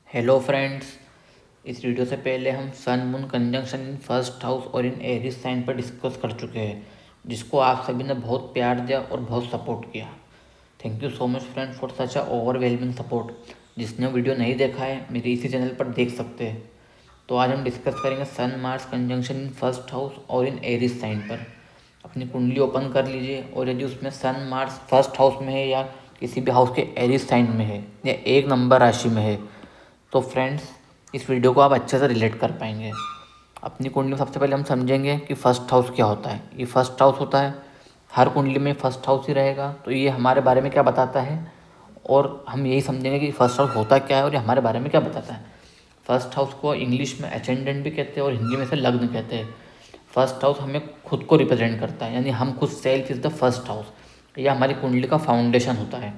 Hello friends. इस video से पहले हम sun moon conjunction in first house और इन एरीज साइन पर डिस्कस कर चुके हैं, जिसको आप सभी ने बहुत प्यार दिया और बहुत सपोर्ट किया। Thank you so much friends for such a overwhelming support. जिसने वीडियो नहीं देखा है मेरे इसी चैनल पर देख सकते हैं। तो आज हम डिस्कस करेंगे sun Mars conjunction in first house और इन एरीज साइन पर। अपनी कुंडली ओपन कर लीजिए और यदि उसमें सन मार्स फर्स्ट हाउस में है या किसी भी हाउस के एरीज साइन में है या एक नंबर राशि में है तो फ्रेंड्स इस वीडियो को आप अच्छे से रिलेट कर पाएंगे। अपनी कुंडली में सबसे पहले हम समझेंगे कि फर्स्ट हाउस क्या होता है। ये फर्स्ट हाउस होता है, हर कुंडली में फर्स्ट हाउस ही रहेगा। तो ये हमारे बारे में क्या बताता है और हम यही समझेंगे कि फर्स्ट हाउस होता क्या है और ये हमारे बारे में क्या बताता है। फर्स्ट हाउस को इंग्लिश में असेंडेंट भी कहते हैं और हिंदी में से लग्न कहते हैं। फर्स्ट हाउस हमें खुद को रिप्रेजेंट करता है, यानी हम खुद self is the first house. यह हमारी कुंडली का फाउंडेशन होता है।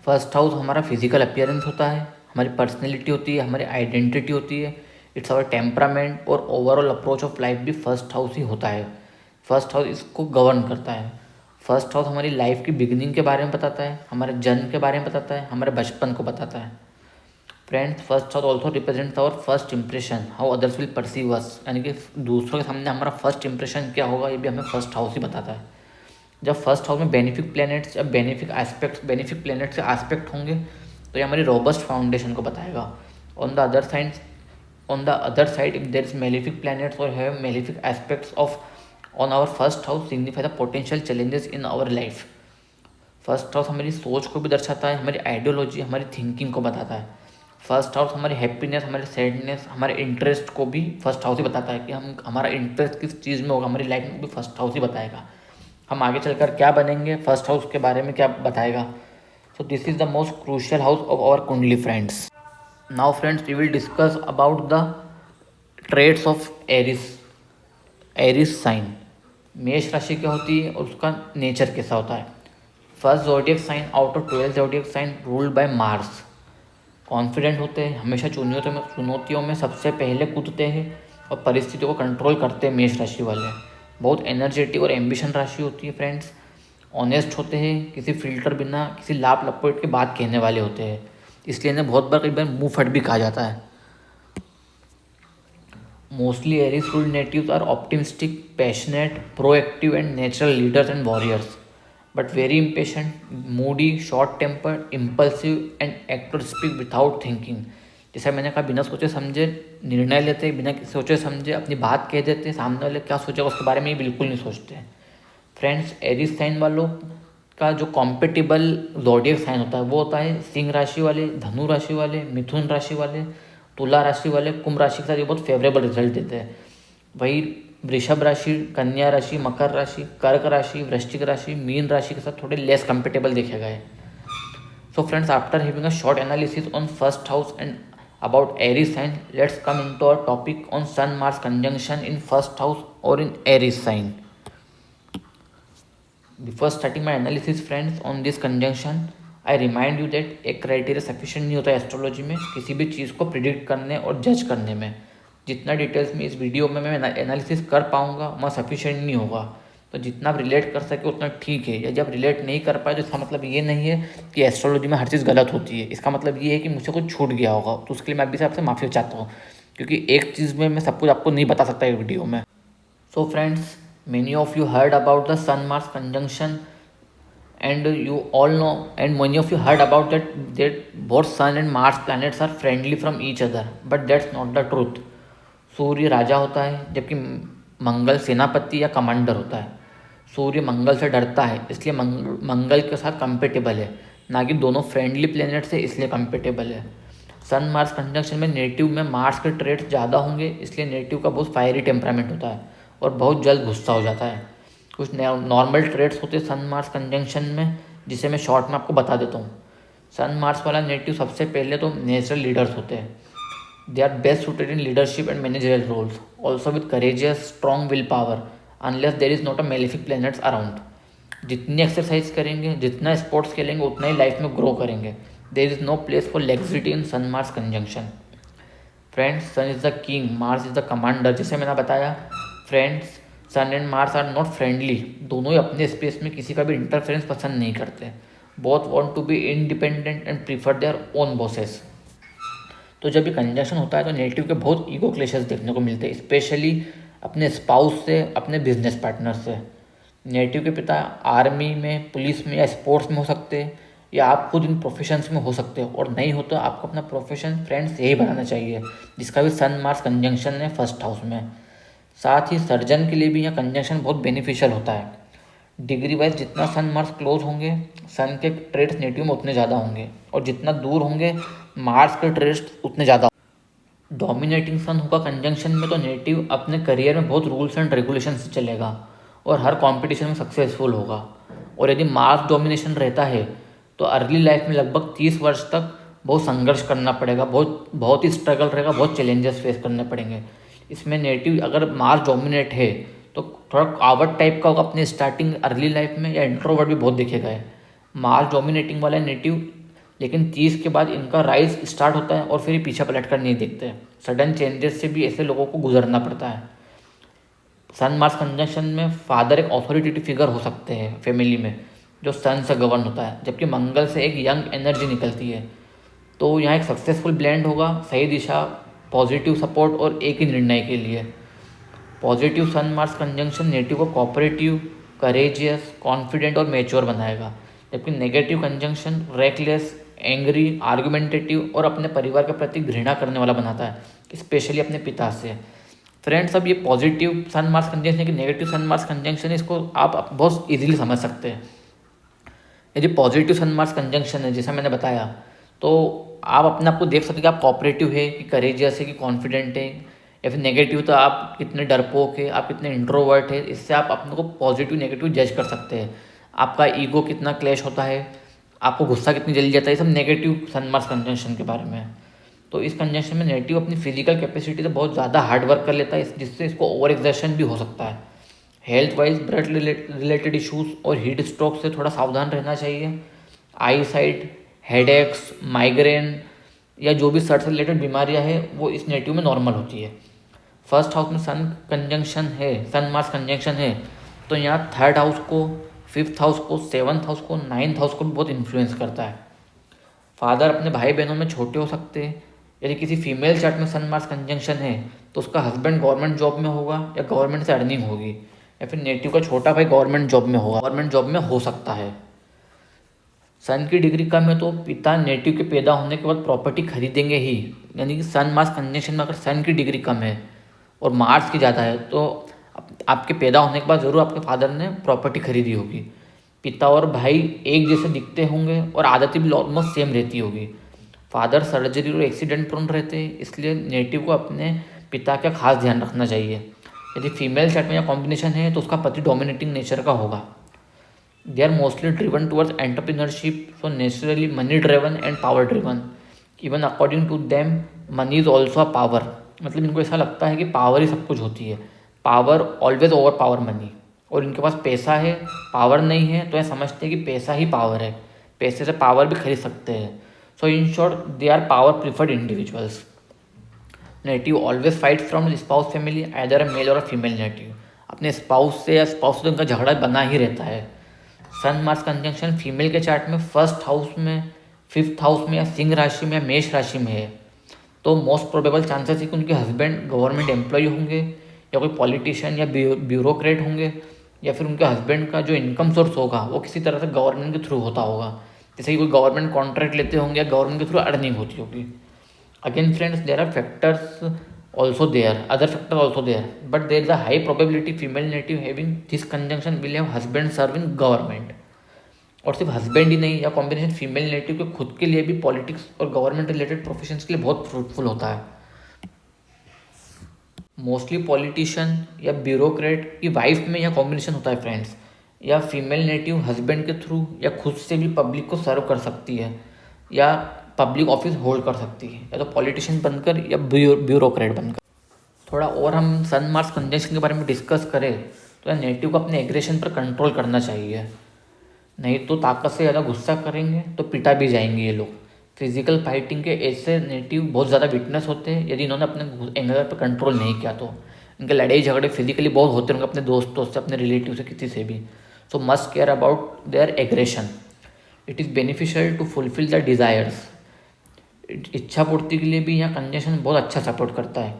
फर्स्ट हाउस हमारा फिजिकल अपीयरेंस होता है, हमारी पर्सनैलिटी होती है, हमारी आइडेंटिटी होती है, इट्स आवर टेम्परामेंट और ओवरऑल अप्रोच ऑफ लाइफ भी फर्स्ट हाउस ही होता है। फर्स्ट हाउस इसको गवर्न करता है। फर्स्ट हाउस हमारी लाइफ की बिगिनिंग के बारे में बताता है, हमारे जन्म के बारे में बताता है, हमारे बचपन को बताता है। Friends, first house also represents our first impression, how others will perceive us, यानी कि दूसरों के सामने हमारा फर्स्ट इंप्रेशन क्या होगा ये भी हमें फर्स्ट हाउस ही बताता है। जब फर्स्ट हाउस में बेनिफिक प्लैनेट्स या बेनिफिक प्लैनेट्स के एस्पेक्ट होंगे तो ये हमारी रोबस्ट फाउंडेशन को बताएगा। On the other side if there is malefic planets और have malefic aspects of on our first house signify the potential challenges in our life. First house हमारी सोच को भी दर्शाता है, हमारी आइडियोलॉजी, हमारी थिंकिंग को बताता है। फर्स्ट हाउस हमारी हैप्पीनेस, हमारी सैडनेस, हमारे इंटरेस्ट को भी फर्स्ट हाउस ही बताता है कि हम हमारा इंटरेस्ट किस चीज़ में होगा, हमारी लाइफ में भी फर्स्ट हाउस ही बताएगा। हम आगे चलकर क्या बनेंगे, फर्स्ट हाउस के बारे में क्या बताएगा। So this is the most crucial house of our kundli friends. Now friends we will discuss about the traits of Aries sign. मेष राशि क्या होती है और उसका नेचर कैसा होता है। First zodiac sign out of 12 zodiac sign ruled by Mars. Confident होते हैं, हमेशा चुनौतियों में सबसे पहले कूदते हैं और परिस्थितियों को कंट्रोल करते हैं। मेष राशि वाले बहुत एनर्जेटिक और एम्बिशन राशि होती है फ्रेंड्स। ऑनेस्ट होते हैं, किसी फिल्टर बिना किसी लाभ लपेट के बात कहने वाले होते हैं, इसलिए इन्हें बहुत बार कई बार मुंह फट भी कहा जाता है। Mostly Aries rule natives are optimistic, passionate, proactive and natural leaders and warriors, but very impatient, moody, short tempered, impulsive and act और स्पीक विदाउट थिंकिंग। जैसे मैंने कहा, बिना सोचे समझे निर्णय लेते, बिना सोचे समझे अपनी बात कह देते, सामने वाले क्या सोचेगा उसके बारे में ये बिल्कुल नहीं सोचते। फ्रेंड्स, एरीज साइन वालों का जो कॉम्पेटिबल ज़ोडिएक साइन होता है वो होता है सिंह राशि वाले, धनु राशि वाले, मिथुन राशि वाले, तुला राशि वाले, कुंभ राशि के साथ ये बहुत फेवरेबल रिजल्ट देते हैं। वही वृषभ राशि, कन्या राशि, मकर राशि, कर्क राशि, वृश्चिक राशि, मीन राशि के साथ थोड़े लेस कंपेटेबल देखे गए। So friends, after having a short analysis on first house and about Aries sign, let's come into our topic on Sun Mars conjunction in first house or in Aries sign. Before starting my analysis friends on this conjunction, I remind you that एक criteria sufficient नहीं होता है astrology में किसी भी चीज़ को predict करने और जज करने में। जितना डिटेल्स में इस वीडियो में मैं एनालिसिस कर पाऊँगा वह सफिशिएंट नहीं होगा। तो जितना आप रिलेट कर सके उतना ठीक है। या जब रिलेट नहीं कर पाए तो इसका मतलब ये नहीं है कि एस्ट्रोलॉजी में हर चीज़ गलत होती है। इसका मतलब ये है कि मुझसे कुछ छूट गया होगा, तो उसके लिए मैं अभी से आपसे माफ़ी चाहता हूँ, क्योंकि एक चीज़ में मैं सब कुछ आपको नहीं बता सकता ये वीडियो में। So friends, many of you heard about the sun mars conjunction, and you all know, and many of you heard about that both sun and mars planets are friendly from each other, but that's not the truth. सूर्य राजा होता है जबकि मंगल सेनापति या commander होता है। सूर्य मंगल से डरता है इसलिए मंगल के साथ कंपेटेबल है, ना कि दोनों फ्रेंडली प्लेनेट से इसलिए कंपेटेबल है। सन मार्स कंजंक्शन में नेटिव में मार्स के ट्रेड्स ज़्यादा होंगे, इसलिए नेटिव का बहुत फायरी टेम्परामेंट होता है और बहुत जल्द गुस्सा हो जाता है। कुछ नॉर्मल ट्रेड्स होते हैं सन मार्स कंजंक्शन में, जिसे मैं शॉर्ट में आपको बता देता हूँ। सन मार्स वाला नेटिव सबसे पहले तो नेचुरल लीडर्स होते हैं। They are best suited in leadership and managerial roles, also with courageous strong will power, unless there is not a malefic planets around. जितनी एक्सरसाइज करेंगे, जितना स्पोर्ट्स खेलेंगे, उतना ही लाइफ में ग्रो करेंगे। There is no place for laxity in sun Mars conjunction. Friends, sun is the king, Mars is the commander. जैसे मैंने बताया friends, sun and Mars are not friendly. दोनों ही अपने स्पेस में किसी का भी इंटरफेरेंस पसंद नहीं करते। Both want to be independent and prefer their own bosses. तो जब ये कंजंक्शन होता है तो नेटिव के बहुत ईगो क्लेशेस देखने को मिलते हैं, स्पेशली अपने स्पाउस से, अपने बिजनेस पार्टनर से। नेटिव के पिता आर्मी में, पुलिस में या स्पोर्ट्स में हो सकते हैं, या आप खुद इन प्रोफेशंस में हो सकते हो, और नहीं हो तो आपको अपना प्रोफेशन फ्रेंड्स यही बनाना चाहिए, जिसका भी सन मार्स कंजंक्शन है फर्स्ट हाउस में। साथ ही सर्जन के लिए भी यह कंजंक्शन बहुत बेनिफिशियल होता है। डिग्री वाइज जितना सन मार्स क्लोज होंगे, सन के ट्रेड्स नेटिव में उतने ज़्यादा होंगे, और जितना दूर होंगे मार्स के ट्रेड्स उतने ज़्यादा। डोमिनेटिंग सन होगा कंजंक्शन में तो नेटिव अपने करियर में बहुत रूल्स एंड रेगुलेशन से चलेगा और हर कंपटीशन में सक्सेसफुल होगा। और यदि मार्स डोमिनेशन रहता है तो अर्ली लाइफ में लगभग 30 वर्ष तक बहुत संघर्ष करना पड़ेगा, बहुत ही स्ट्रगल रहेगा, बहुत चैलेंजेस फेस करने पड़ेंगे। इसमें नेटिव अगर मार्स डोमिनेट है तो थोड़ा कावर्ड टाइप का होगा अपने स्टार्टिंग अर्ली लाइफ में, या इंट्रोवर्ट भी बहुत देखे गए। मार्स डोमिनेटिंग वाला नेटिव, लेकिन 30 के बाद इनका राइज स्टार्ट होता है और फिर ये पीछे पलट कर नहीं देखते। सडन चेंजेस से भी ऐसे लोगों को गुजरना पड़ता है। सन मार्स कंजंक्शन में फादर एक ऑथोरिटेटिव फिगर हो सकते हैं फैमिली में, जो सन से गवर्न होता है, जबकि मंगल से एक यंग एनर्जी निकलती है। तो यहाँ एक सक्सेसफुल ब्लेंड होगा, सही दिशा, पॉजिटिव सपोर्ट और एक ही निर्णय के लिए। पॉजिटिव सन मार्स कंजंक्शन नेटिव को कोऑपरेटिव, करेजियस, कॉन्फिडेंट और मेच्योर बनाएगा, जबकि negative conjunction reckless, angry, argumentative और अपने परिवार के प्रति घृणा करने वाला बनाता है, स्पेशली अपने पिता से। फ्रेंड्स, अब ये पॉजिटिव सन मार्स कंजंक्शन कि नेगेटिव सन मार्स कंजंक्शन है, इसको आप बहुत इजीली समझ सकते हैं। यदि पॉजिटिव सन मार्स कंजंक्शन है, जैसा मैंने बताया, तो आप अपने आप को देख सकते हैं कि आप कोऑपरेटिव है, कि करेजियस है, कि कॉन्फिडेंट है। या फिर नेगेटिव तो आप कितने डरपोक है, आप कितने इंट्रोवर्ट है। इससे आप अपने को पॉजिटिव नेगेटिव जज कर सकते हैं। आपका ईगो कितना क्लैश होता है, आपको गुस्सा कितनी जल्दी जाता है, ये सब नेगेटिव सन मार्स कंजंक्शन के बारे में है। तो इस कंजंक्शन में नेगेटिव अपनी फिजिकल कैपेसिटी से बहुत ज़्यादा हार्ड वर्क कर लेता है, जिससे इसको ओवर एक्सर्शन भी हो सकता है। Health wise blood related issues और हीट स्ट्रोक से थोड़ा सावधान रहना चाहिए। आई साइट, हेडेक्स, माइग्रेन या जो भी सर से रिलेटेड बीमारियां हैं वो इस नेटिव में नॉर्मल होती है। फर्स्ट हाउस में सन कंजंक्शन है, सन मार्स कंजंक्शन है, तो यहाँ थर्ड हाउस को, फिफ्थ हाउस को, सेवन्थ हाउस को, नाइन्थ हाउस को भी बहुत इन्फ्लुएंस करता है। फादर अपने भाई बहनों में छोटे हो सकते हैं। यदि किसी फीमेल चार्ट में सन मार्स कंजंक्शन है तो उसका हस्बैंड गवर्नमेंट जॉब में होगा या गवर्नमेंट से अर्निंग होगी, या फिर नेटिव का छोटा भाई गवर्नमेंट जॉब में होगा, गवर्नमेंट जॉब में हो सकता है। सन की डिग्री कम है तो पिता नेटिव के पैदा होने के बाद प्रॉपर्टी खरीदेंगे ही, यानी कि सन मार्स कंजंक्शन में अगर सन की डिग्री कम है और मार्स की ज़्यादा है तो आपके पैदा होने के बाद ज़रूर आपके फादर ने प्रॉपर्टी खरीदी होगी। पिता और भाई एक जैसे दिखते होंगे और आदतें भी ऑलमोस्ट सेम रहती होगी। फादर सर्जरी और एक्सीडेंट प्रोन रहते हैं, इसलिए नेटिव को अपने पिता का खास ध्यान रखना चाहिए। यदि फीमेल चार्ट में या कॉम्बिनेशन है तो उसका पति डोमिनेटिंग नेचर का होगा। They are mostly driven towards entrepreneurship, so naturally money driven and power driven. Even according to them money is also a power, मतलब इनको ऐसा लगता है कि पावर ही सब कुछ होती है, power always over power money. और इनके पास पैसा है, पावर नहीं है, तो ये समझते हैं कि पैसा ही पावर है, पैसे से पावर भी खरीद सकते हैं। So in short they are power preferred individuals. Native always fight from spouse family, either a male or a female native. अपने स्पाउस से या स्पाउस से उनका झगड़ा बना ही रहता है। सन मार्स कंजंक्शन फीमेल के चार्ट में फर्स्ट हाउस में, फिफ्थ हाउस में या सिंह राशि में या मेष राशि में है तो मोस्ट प्रोबेबल चांसेस है कि उनके हस्बैंड गवर्नमेंट एम्प्लॉय होंगे, या कोई पॉलिटिशियन या ब्यूरोक्रेट होंगे, या फिर उनके हस्बैंड का जो इनकम सोर्स होगा वो किसी तरह से गवर्नमेंट के थ्रू होता होगा, जैसे कि कोई गवर्नमेंट कॉन्ट्रैक्ट लेते होंगे या गवर्नमेंट के थ्रू अर्निंग होती होगी। Again friends, there are factors also there, other factors also there, but there is a high probability female native having this conjunction will have husband serve in government। और सिर्फ husband ही नहीं, या combination female native के खुद के लिए भी politics और गवर्नमेंट रिलेटेड प्रोफेशंस के लिए बहुत फ्रूटफुल होता है। मोस्टली पॉलिटिशियन या ब्यूरोक्रेट की वाइफ में यह कॉम्बिनेशन होता है फ्रेंड्स, या फीमेल नेटिव हस्बैंड के थ्रू या खुद से भी पब्लिक को सर्व कर सकती है, या पब्लिक ऑफिस होल्ड कर सकती है, या तो पॉलिटिशियन बनकर या ब्यूरोक्रेट बनकर। थोड़ा और हम सन मार्स कंजंक्शन के बारे में डिस्कस करें तो नेटिव को अपने एग्रेशन पर कंट्रोल करना चाहिए, नहीं तो ताकत से ज़्यादा गुस्सा करेंगे तो पिटा भी जाएंगे ये लोग। फिजिकल फाइटिंग के ऐसे नेटिव बहुत ज़्यादा विटनेस होते हैं, यदि इन्होंने अपने एंगर पर कंट्रोल नहीं किया तो इनके लड़ाई झगड़े फिजिकली बहुत होते हैं, अपने दोस्तों से, अपने रिलेटिव से, किसी से भी। So must care about their aggression. It is beneficial to fulfil the desires. इच्छा पूर्ति के लिए भी यहाँ कंजंक्शन बहुत अच्छा सपोर्ट करता है।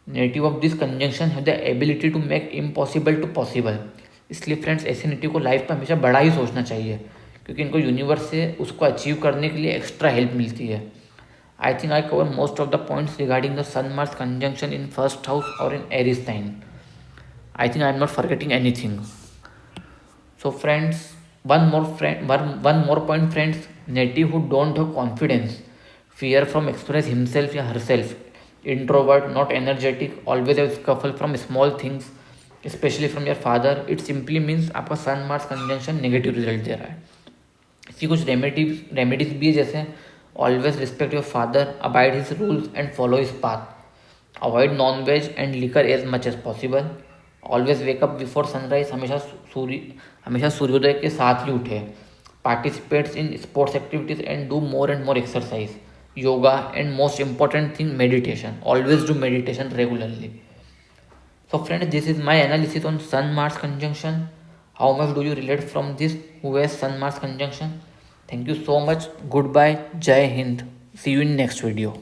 नेटिव ऑफ दिस कंजंक्शन है the ability to make impossible to possible. इसलिए फ्रेंड्स ऐसे नेटिव को लाइफ में हमेशा बड़ा ही सोचना चाहिए, क्योंकि इनको यूनिवर्स से उसको अचीव करने के लिए एक्स्ट्रा हेल्प मिलती है। I think I cover most of the points regarding the sun Mars conjunction in first house और in Aries sign. I think I am not forgetting anything. So friends, one more point friends, native who don't have confidence, fear from express himself या herself, introvert, not energetic, always have scuffle from small things, especially from your father, it simply means आपका sun Mars conjunction negative result दे रहा है। इसकी कुछ remedies भी है, जैसे always respect your father, abide his rules and follow his path, avoid non veg and liquor as much as possible, always wake up before sunrise, हमेशा सूर्योदय के साथ ही उठे, participates in sports activities and more exercise, yoga and most important thing meditation, always do meditation regularly. So friends, this is my analysis on Sun Mars conjunction. How much do you relate from this who has Sun Mars conjunction? Thank you so much. Goodbye. Jai Hind. See you in next video.